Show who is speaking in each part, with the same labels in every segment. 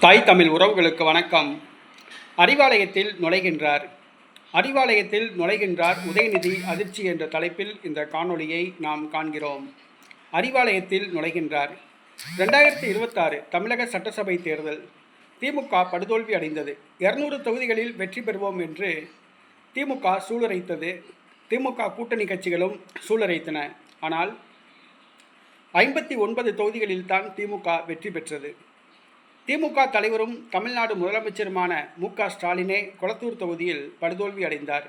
Speaker 1: தாய் தமிழ் உறவுகளுக்கு வணக்கம். அறிவாலயத்தில் நுழைகின்றார் உதயநிதி அதிர்ச்சி என்ற தலைப்பில் இந்த காணொளியை நாம் காண்கிறோம். அறிவாலயத்தில் நுழைகின்றார். 2026 தமிழக சட்டசபை தேர்தல் திமுக படுதோல்வி அடைந்தது. 200 தொகுதிகளில் வெற்றி பெறுவோம் என்று திமுக சூளுரைத்தது. திமுக கூட்டணி கட்சிகளும் சூளுரைத்தன. ஆனால் 59 தொகுதிகளில்தான் திமுக வெற்றி பெற்றது. திமுக தலைவரும் தமிழ்நாடு முதலமைச்சருமான மு.க. ஸ்டாலினே கொளத்தூர் தொகுதியில் படுதோல்வி அடைந்தார்.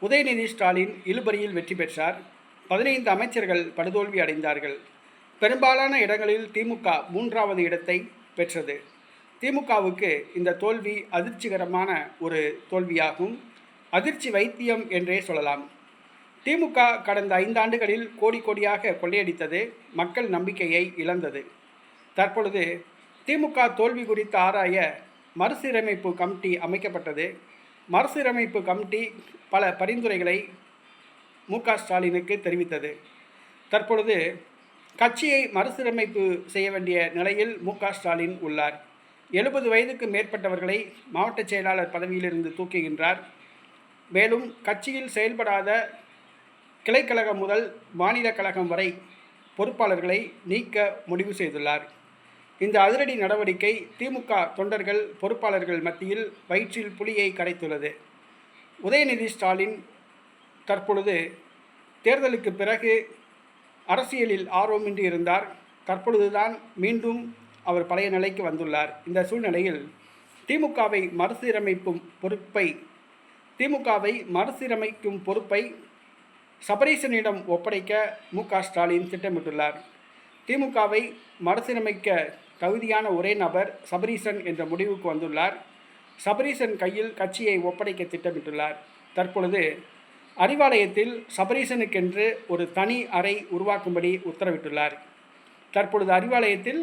Speaker 1: உதயநிதி ஸ்டாலின் இழுபறியில் வெற்றி பெற்றார். 15 அமைச்சர்கள் படுதோல்வி அடைந்தார்கள். பெரும்பாலான இடங்களில் திமுக 3வது இடத்தை பெற்றது. திமுகவுக்கு இந்த தோல்வி அதிர்ச்சிகரமான ஒரு தோல்வியாகும். அதிர்ச்சி வைத்தியம் என்றே சொல்லலாம். திமுக கடந்த 5 ஆண்டுகளில் கோடி கோடியாக கொள்ளையடித்தது. மக்கள் நம்பிக்கையை இழந்தது. தற்பொழுது திமுக தோல்வி குறித்து ஆராய மறுசீரமைப்பு கமிட்டி அமைக்கப்பட்டது. மறுசீரமைப்பு கமிட்டி பல பரிந்துரைகளை மு.க. ஸ்டாலினுக்கு தெரிவித்தது. தற்பொழுது கட்சியை மறுசீரமைப்பு செய்ய வேண்டிய நிலையில் மு.க. ஸ்டாலின் உள்ளார். 70 வயதுக்கு மேற்பட்டவர்களை மாவட்ட செயலாளர் பதவியிலிருந்து தூக்குகின்றார். மேலும் கட்சியில் செயல்படாத கிளைக்கழகம் முதல் மாநில கழகம் வரை பொறுப்பாளர்களை நீக்க முடிவு செய்துள்ளார். இந்த அதிரடி நடவடிக்கை திமுக தொண்டர்கள் பொறுப்பாளர்கள் மத்தியில் வயிற்றில் புலியை கரைத்துள்ளது. உதயநிதி ஸ்டாலின் தற்பொழுது தேர்தலுக்கு பிறகு அரசியலில் ஆர்வமின்றி இருந்தார். தற்பொழுதுதான் மீண்டும் அவர் பழைய நிலைக்கு வந்துள்ளார். இந்த சூழ்நிலையில் திமுகவை மறுசீரமைக்கும் பொறுப்பை சபரீசனிடம் ஒப்படைக்க மு.க. ஸ்டாலின் திட்டமிட்டுள்ளார். திமுகவை மறுசீரமைக்க தகுதியான ஒரே நபர் சபரீசன் என்ற முடிவுக்கு வந்துள்ளார். சபரீசன் கையில் கட்சியை ஒப்படைக்க திட்டமிட்டுள்ளார். தற்பொழுது அறிவாலயத்தில் சபரீசனுக்கென்று ஒரு தனி அறை உருவாக்கும்படி உத்தரவிட்டுள்ளார். தற்பொழுது அறிவாலயத்தில்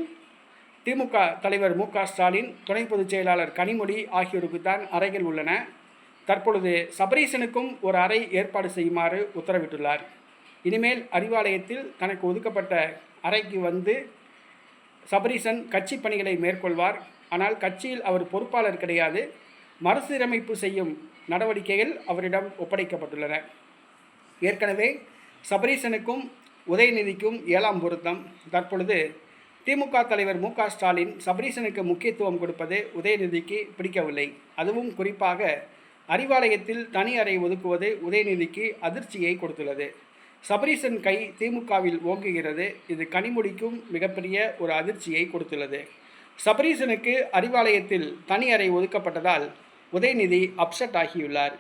Speaker 1: திமுக தலைவர் மு.க. ஸ்டாலின், துணை பொதுச் செயலாளர் கனிமொழி ஆகியோருக்கு தான் அறைகள் உள்ளன. தற்பொழுது சபரீசனுக்கும் ஒரு அறை ஏற்பாடு செய்யுமாறு உத்தரவிட்டுள்ளார். இனிமேல் அறிவாலயத்தில் தனக்கு ஒதுக்கப்பட்ட அறைக்கு வந்து சபரீசன் கட்சி பணிகளை மேற்கொள்வார். ஆனால் கட்சியில் அவர் பொறுப்பாளர் கிடையாது. மறுசீரமைப்பு செய்யும் நடவடிக்கைகள் அவரிடம் ஒப்படைக்கப்பட்டுள்ளன. ஏற்கனவே சபரீசனுக்கும் உதயநிதிக்கும் 7ஆம் பொருத்தம். தற்பொழுது திமுக தலைவர் மு.க. ஸ்டாலின் சபரீசனுக்கு முக்கியத்துவம் கொடுப்பது உதயநிதிக்கு பிடிக்கவில்லை. அதுவும் குறிப்பாக அறிவாலயத்தில் தனி அறை ஒதுக்குவது உதயநிதிக்கு அதிர்ச்சியை கொடுத்துள்ளது. சபரீசன் கை திமுகவில் ஓங்குகிறது. இது கனிமொழிக்கும் மிகப்பெரிய ஒரு அதிர்ச்சியை கொடுத்துள்ளது. சபரீசனுக்கு அறிவாலயத்தில் தனி அறை ஒதுக்கப்பட்டதால் உதயநிதி அப்செட் ஆகியுள்ளார்.